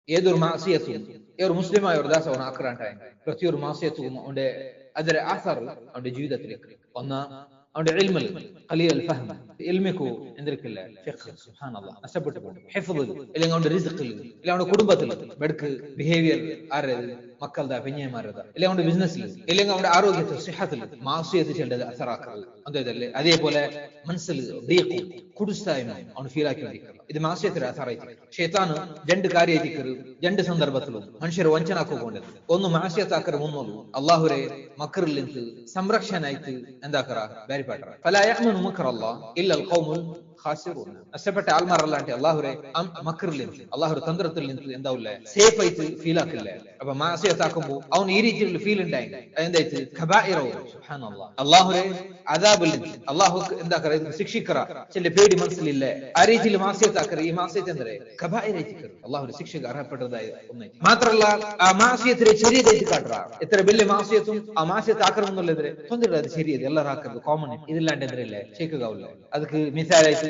ഏതൊരു മാസിയത്തും ഒരു മുസ്ലിമായ ഒരു ദാസ അവൻ ആക്രാണ്ടായി പ്രതിയൊരു മാസിയത്തും അവന്റെ അതിന്റെ ആസാർ അവന്റെ ജീവിതത്തിലേക്ക് ഒന്ന് അവന്റെ ഇൽമിൽ ഖലീൽ ഫഹം ഇൽമിക്കു എന്തിരിക്കില്ല ഫിഖ് സുബ്ഹാനല്ലാഹ് നഷ്ടപ്പെട്ടു പോകും ഹിഫ്ദ് അല്ലെങ്കിൽ അവന്റെ റിസ്ഖിൽ അല്ലെങ്കിൽ അവന്റെ കുടുംബത്തിൽ ബെഡ്ക്ക് ബിഹേവിയർ ആരത് മക്കളുടെ പെഞ്ഞമാരത അല്ലെങ്കിൽ അവന്റെ ബിസിനസ്സിൽ അല്ലെങ്കിൽ അവന്റെ ആരോഗ്യത്തിൽ സിഹത്തിൽ മാസിയത്ത് ചെയ്യേണ്ടത് അസറാക്കൽ അതല്ലേ അതേപോലെ മനസ്സിൽ ദീഖ് കുടുസ്തായ്മ അവൻ ഫീൽ ആക്കിക്കൊണ്ടിരിക്കുക ഇത് മാസിയത്തിൽ അസറായി ഷൈത്താൻ രണ്ട് കാര്യമായിട്ട് രണ്ട് സന്ദർഭത്തിലും മനുഷ്യരെ വഞ്ചനാക്കുകൊണ്ടത് ഒന്ന് മാസിയത്താക്കർ മുന്നോളൂ അള്ളാഹുരെ മക്കറിൽ നിന്ന് സംരക്ഷണായിട്ട് എന്താക്കറ ബാരിപ്പാട്ട ഫലാ യഅ്മനു മക്റല്ലാഹ് ഇല്ലൽ ഖൗമുൽ ഖാസിറൂൻ നഷ്ടപ്പെട്ട ആൾമാരല്ലാണ്ട് അള്ളാഹുരെ മക്കറിൽ നിന്ന് അള്ളാഹുരെ തന്ത്രത്തിൽ നിന്ന് എന്താവില്ല സേഫ് ആയിട്ട് ഫീൽ ആക്കില്ല അപ്പൊ മാസിയത്താക്കുമ്പോൾ അവൻ ഈ രീതിയിൽ ഫീൽ ഉണ്ടായി എന്തായിട്ട് ഖബായിറോ സുബ്ഹാനല്ലാഹ് അള്ളാഹുരെ അദാബിൽ നിന്ന് അള്ളാഹു എന്താക്കറ ശിക്ഷിക്കറ ചില പേടി മനസ്സിലില്ല ആ രീതിയിൽ മാസിയത്താക്കറ ഈ മാസിയത്ത് എന്തേ ഖബായിറ അള്ളാഹുരെ ശിക്ഷക്ക് അർഹപ്പെട്ടതായ ഒന്ന് മാത്രമല്ല ആ മാസിയത്തിലെ ശരീരത്തിൽ കാട്ടുക എത്ര വലിയ മാസിയത്തും ആ മാസിയത്ത് ആക്രമെന്നുള്ളതിരെ തൊന്നില്ല അത് ശരിയത് എല്ലാവരും ആക്കുന്നത് കോമൺ ഇതില്ലാണ്ട് എന്തരല്ലേ ഷേക്കാവില്ല ಅದಕ್ಕೆ മിസാലായിട്ട്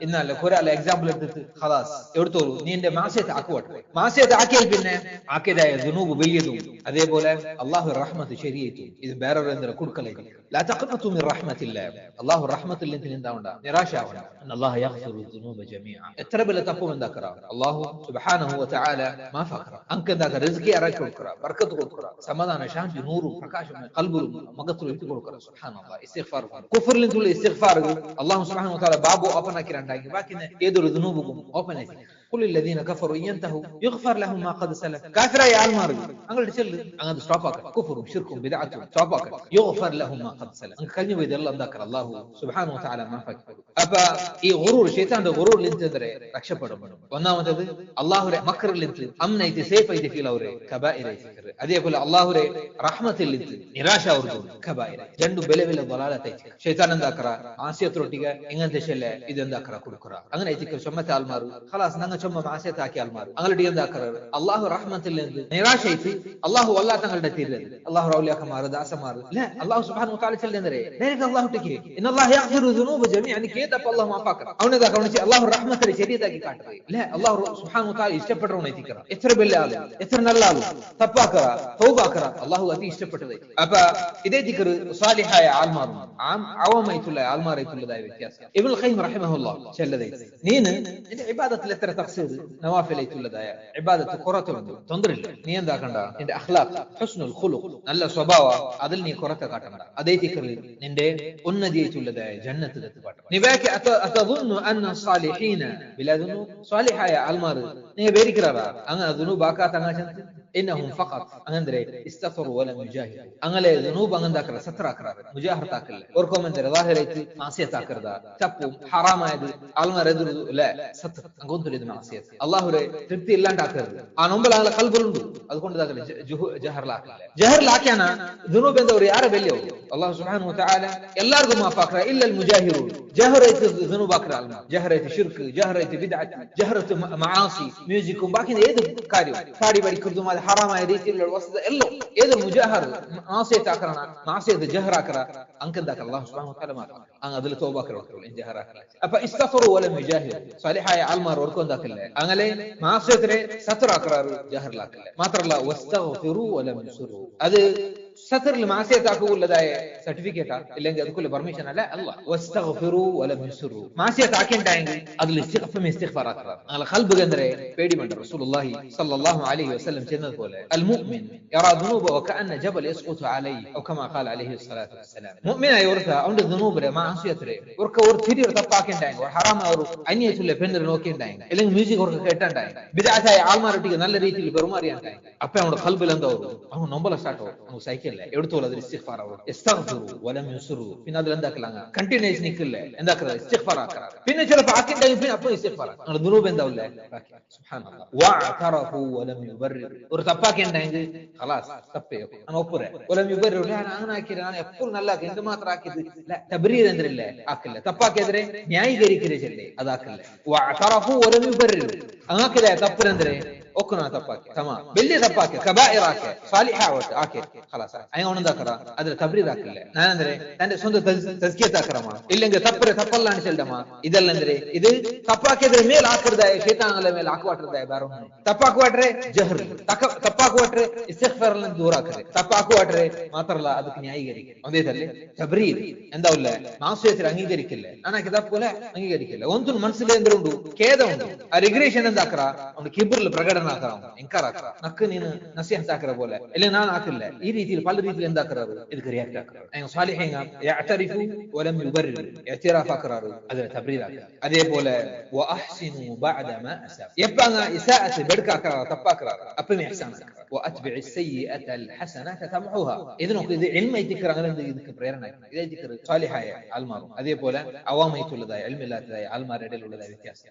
ഇന്നാല് ഒരാളെ എക്സാമ്പിൾ എടുത്തിട്ട് ഖലാസ് എടുത്തോളൂ നീ എന്റെ മാസിയത്ത് ആക്കുവട്ടെ മാസിയത്ത് ആക്കിയാൽ പിന്നെ ആക്കിയതായ ദുനൂബ് വലിയതും അതേപോലെ അള്ളാഹു റഹ്മത്ത് ശരിയേറ്റും ഇത് വേറൊരു എന്താ കൊടുക്കലായിരിക്കും ലാ തഖ്നതു മിൻ റഹ്മത്തില്ലാഹ് അള്ളാഹു റഹ്മത്തിൽ നിന്ന് എന്താവണ്ട നിരാശ ആവണ്ട അല്ലാഹു യഗ്ഫിറു ദുനൂബ ജമീഅ എത്ര വലിയ തപ്പും എന്താക്കറ അള്ളാഹു സുബ്ഹാനഹു വ തആല മാഫഖറ അൻക എന്താക്കറ റിസ്കി ഇറക്കി കൊടുക്കറ ബർക്കത്ത് കൊടുക്കറ സമാധാന ശാന്തി നൂറും പ്രകാശം ഖൽബുലും മഗത്തുലും ഇട്ട് കൊടുക്കറ സുബ്ഹാനല്ലാഹ് ഇസ്തിഗ്ഫാർ കുഫറിൽ നിന്ന് ഇസ്തിഗ്ഫാർ അള്ളാഹു സുബ്ഹാനഹു വ തആല ബാബു ഓപ്പൺ ആക്കിരണ്ടായി ബാക്കി ഏതൊരു ദുനൂബും ഓപ്പൺ ആക്കി قل الذين كفروا ينتهوا يغفر لهم ما قد سلف كافر يا المار انغل تشل انغد ستوبك كفر شرك بدعه ستوبك يغفر لهم ما قد سلف ان كان يبيد الله ذكر الله سبحانه وتعالى ما فكر ابا ഈ ഗുറൂർ ശൈത്താന്റെ ഗുറൂറിൽ നിന്ന് രക്ഷപ്പെടും ഒന്നാമത്തേത് അല്ലാഹുവിന്റെ മക്റിൽ നിന്ന് അംനൈതി സേഫ് ആയിട്ട് ഫീൽ ആവരെ കബായിറ ഫിക്ർ അതേപോലെ അല്ലാഹുവിന്റെ റഹ്മത്തിൽ നിന്ന് നിരാശ ആവുന്നു കബായിറ രണ്ടു ബലവില ദലാലത്തെ ശൈത്താൻ എന്താക്കറ ആസിയത്തൊട്ടിക എങ്ങനത്തെ ശല്യ ഇത് എന്താക്കറ കൊടുക്കറ അങ്ങനെ ഇതിക്ക് ചുമത്ത ആൽമാർ ഖലാസ് നങ്ങ ചുമ ആസിയത്താക്കി ആൽമാർ അങ്ങനെ എന്താക്കറ അല്ലാഹു റഹ്മത്തിൽ നിന്ന് നിരാശയിച്ച് അല്ലാഹു അല്ലാഹ് തങ്ങളുടെ തീരുന്നത് അല്ലാഹു റൗലിയാക്കമാർ ദാസമാർ ഇല്ല അല്ലാഹു സുബ്ഹാനഹു വ തആല ചെല്ലുന്നേ നേരെ അല്ലാഹു ടക്കി ഇന്നല്ലാഹു യഗ്ഫിറു ദുനൂബ ജമീഅൻ കേതപ്പ അല്ലാഹു മാഫാക്കറ അവനതാ കവണിച്ച് അല്ലാഹു റഹ്മത്തിൽ ശരീഅത്താക്കി കാട്ടുക ഇല്ല അല്ലാഹു സുബ്ഹാനഹു വ തആല ഇഷ്ടപ്പെടുന്ന ഇതിക്കറ എത്ര വലിയ ആള് എത്ര നല്ല ആള് തപ്പാക്കറ തൗബാക്കറ അല്ലാഹു അതി ഇഷ്ടപ്പെട്ടത് അപ്പൊ ഇതേ ദിക്ർ സാലിഹായ ആൽമാർ അവമായിട്ടുള്ള ആൽമാറായിട്ടുള്ളതായ വ്യത്യാസം ഇബ്നുൽ ഖയ്യിം റഹിമഹുല്ലാഹ് ചെല്ലതേ നീന് നിന്റെ ഇബാദത്തിൽ എത്ര തഫ്സീർ നവാഫിലായിട്ടുള്ളതായ ഇബാദത്ത് കുറത്തുണ്ട് തൊണ്ടറില്ല നീ എന്താക്കണ്ട നിന്റെ അഖ്ലാഖ് ഹുസ്നുൽ ഖുലുഖ് നല്ല സ്വഭാവ അതിൽ നീ കുറത്ത് കാട്ടണ്ട അതേ ദിക്ർ നിന്റെ ഉന്നതിയായിട്ടുള്ളതായ ജന്നത്തിൽ എത്തിപ്പാട്ട നീ ബാക്കി അതظن ان الصالحين بلا ذنوب صالحായ ആൽമാർ നീ വേരിക്കറ അങ്ങനെ ദുനൂബ് ആക്കാത്ത അങ്ങനെ انهم فقط അങ്ങനെ ഇസ്തഗ്ഫറു വലം യുജാഹിദു അങ്ങനെ ദുനൂബ് അങ്ങനെ സത്രാക്കറ മുജാഹറത്താക്കല്ല ഓർക്കോ മന്ദര ظاهرായിട്ട് മാസിയത്താക്കറത തപ്പും ഹറാമായത് ആൽമാർ എതിർ ല സത്ർ അങ്ങോട്ട് ഇത് മാസിയത്ത് അല്ലാഹുരെ തൃപ്തി ഇല്ലാണ്ടാക്കരുത് ആ നൊമ്പല ആളെ ഖൽബിലുണ്ട് അതുകൊണ്ട് ജഹർലാക്കിയാന ദുനൂബ് എന്താ ഒരു ആരെ വലിയോ അല്ലാഹു സുബ്ഹാനഹു വ തആല എല്ലാവർക്കും മാഫാക്കറ ഇല്ല അൽ മുജാഹിറൂൻ ജഹറൈത്ത് ദുനൂബ് ആക്കറ ആൽമാർ ജഹറൈത്ത് ഷിർക്ക് ജഹറൈത്ത് ബിദ്അത്ത് ജഹറത്ത് മആസി മ്യൂസിക്കും ബാക്കി ഏത് കാര്യം പാടി പഠിക്കുന്നതും അത് ഹറാമായ രീതിയിലുള്ള വസ്തുത എല്ലാം ഏത് മുജാഹർ മാസിയത്താക്കറ മാസിയത്ത് ജഹറാക്കറ അങ്കന്താക്ക അല്ലാഹു സുബ്ഹാനഹു വ തആല മാഫാക്കറ അങ്ങ് അതിൽ തൗബാക്കറ ജഹറാക്കറ അപ്പൊ ഇസ്തഗ്ഫറു വലം യുജാഹിദ് സാലിഹായ ആൽമാർ ഓർക്കൊണ്ടാക്കില്ല അങ്ങനെ മാസിയത്തിനെ സത്റാക്കറ ജഹർലാക്കില്ല മാത്രമല്ല വസ്തഗ്ഫിറു വലം യുസ്റു അത് സത്റിൽ മാസിയത്താക്കുള്ളതായ സർട്ടിഫിക്കറ്റാ ഇല്ലെങ്കിൽ അതുക്കുള്ള പെർമിഷൻ അല്ല അല്ലാഹ് വസ്തഗ്ഫിറു വലം യുസ്റു മാസിയത്താക്കിണ്ടായെങ്കിൽ അതിൽ ഇസ്തിഗ്ഫാർ ആക്കറ അങ്ങനെ ഖൽബ് ഗന്ദരെ പേടി മണ്ട റസൂലുള്ളാഹി സ്വല്ലല്ലാഹു അലൈഹി വസല്ലം ചെന്നതുപോലെ അൽ മുഅ്മിൻ യറാ ദുനൂബ വകഅന്ന ജബൽ യസ്ഖുതു അലൈഹി ഔ കമാ ഖാല അലൈഹി സ്വലാത്തു വസ്സലാം മുഅ്മിനായ ഓർത്ത അവന്റെ ദുനൂബിലെ മാസിയത്തിലെ ഓർക്ക് ഒരു തിരിർ തപ്പാക്കിണ്ടായെങ്കിൽ ഒരു ഹറാമ ഒരു അന്യത്തുള്ള പെണ്ണിനെ നോക്കിണ്ടായെങ്കിൽ അല്ലെങ്കിൽ മ്യൂസിക് ഓർക്ക് കേട്ടാണ്ടായെങ്കിൽ ബിദ്അത്തായ ആൽമാരൊട്ടിക്ക് നല്ല രീതിയിൽ പെരുമാറിയാണ്ടായെങ്കിൽ അപ്പോൾ അവന്റെ ഖൽബിൽ എന്താ അവൻ നൊമ്പല സ്റ്റാർട്ട് അവൻ സൈക്കിൾ എടുത്തോളൂ അതിൽ ഇസ്തിഗ്ഫാർ ആവും ഇസ്തഗ്ഫിറു വലം യുസ്റു പിന്നെ അതിൽ എന്താക്കലാങ്ങ കണ്ടിന്യൂസ് നിക്കില്ല എന്താക്കറ ഇസ്തിഗ്ഫാർ ആക്കറ പിന്നെ ചിലപ്പോൾ ആക്കിണ്ടെങ്കിൽ പിന്നെ അപ്പോൾ ഇസ്തിഗ്ഫാർ നിങ്ങൾ ദുനൂബ് എന്താവില്ല സുബ്ഹാനല്ലാഹ് വഅതറഫു വലം യുബർരിർ ഒരു തപ്പാക്കിണ്ടെങ്കിൽ ഖലാസ് തപ്പേ ഞാൻ ഒപ്പുറേ വലം യുബർരിർ ഞാൻ അങ്ങനെ ആക്കിയ ഞാൻ എപ്പോൾ നല്ല ആക്കി എന്ത് മാത്രം ആക്കിയത് തബ്രീർ എന്തില്ല ആക്കില്ല തപ്പാക്കിയതിരെ ന്യായീകരിക്കരുത് ചെല്ലേ അതാക്കില്ല വഅതറഫു വലം യുബർരിർ അങ്ങാക്കില്ല തപ്പരെന്തരെ اوكنا تباكي تمام باللي تباكي كبائر اكي صالحه اكي خلاص اي اون ذكر ادر تبرير اكله ನಾನು ಅಂದ್ರೆ ತಂದೆ ಸ್ವಂತ ತಸ್ಕಿಯತ ಅಕ್ರಮ ಇಲ್ಲಂಗೆ ತಪ್ಪರೆ ತಪ್ಪಲ್ಲ ಅನ್ಸಲ್ದಮ್ಮ ಇದೆಲ್ಲ ಅಂದ್ರೆ ಇದು ತಪ್ಪಾಕಿದ್ರೆ ಮೇಲೆ ಹಾಕಿರ್ದಾಯ ಶೈತಾನಗಳ ಮೇಲೆ ಹಾಕುವಾಟ್ರದಾಯ ಬಾರೋ ತಪ್ಪಾಕುವಾಟ್ರೆ ಜಹರ್ ತಪ್ಪಾಕುವಾಟ್ರೆ ಇಸ್ತಿಗ್ಫಾರ್ ಅನ್ನು ದೂರ ಹಾಕರೆ ತಪ್ಪಾಕುವಾಟ್ರೆ ಮಾತ್ರಲ್ಲ ಅದಕ್ಕೆ ನ್ಯಾಯೀಕರಿಕೆ ಒಂದೇ ತಲ್ಲಿ ತಬ್ರೀರ್ എന്താവില്ല മാസത്തിൽ അംഗീകരിക്കില്ല ഞാനൊക്കെ തപ്പോലെ അംഗീകരിക്കില്ല ഒന്നും മനസ്സിൽ എന്തുണ്ട് ഖേദം ഉണ്ട് ആ റിഗ്രേഷൻ എന്താക്കറ അവന് കിബറിൽ പ്രകടന ആക്കണം എൻകാറാക്കറ നക്ക് നീನು നസിഹത്ത് ആക്കറ പോലെ അല്ലെ ഞാൻ ആക്കില്ല ഈ രീതിയിൽ പല രീതിയിൽ എന്താക്കറാറ് ಇದಕ್ಕೆ ರಿಯಾಕ್ಟ್ ಆಕறாರು ಅಯ್ಯೋ ಸಾಲಿಹೀನ ಯಅತರಿಫು ವಲಂ ಯುಬರ್ರಿರ್ ಇಅತಿರಾಫ್ ಆಕறாರು ಅದರ ತಬ್ರೀರ್ ಆಕறாರು ಅದೇ പോലെ واحسنوا بعد ما اساء يبقى اساءه بدك ಆಕறாರು ತಪ್ಪಾಕறாರು ಅಪ್ಪನೇ ihsan ಆಕறாರು واتبع السيئه الحسنه تمحوها ಇದನ್ನು ಇದು ಇಲ್ಮ ಇದ್ದಿಕರ ಅಂದ್ರೆ ಇದಕ್ಕೆ ಪ್ರೇರಣೆ ಇದೆ ಇದ್ದಿಕರ ಸಾಲಿಹಾಯ ಆಲ್ಮಾರು ಅದೇ പോലെ ಅವಾಮೈತುಲ್ಲದಾಯ ಇಲ್ಮ ಇಲ್ಲದಾಯ ಆಲ್ಮಾರ ಇಡಲುಲ್ಲದಾಯ ವ್ಯತ್ಯಾಸ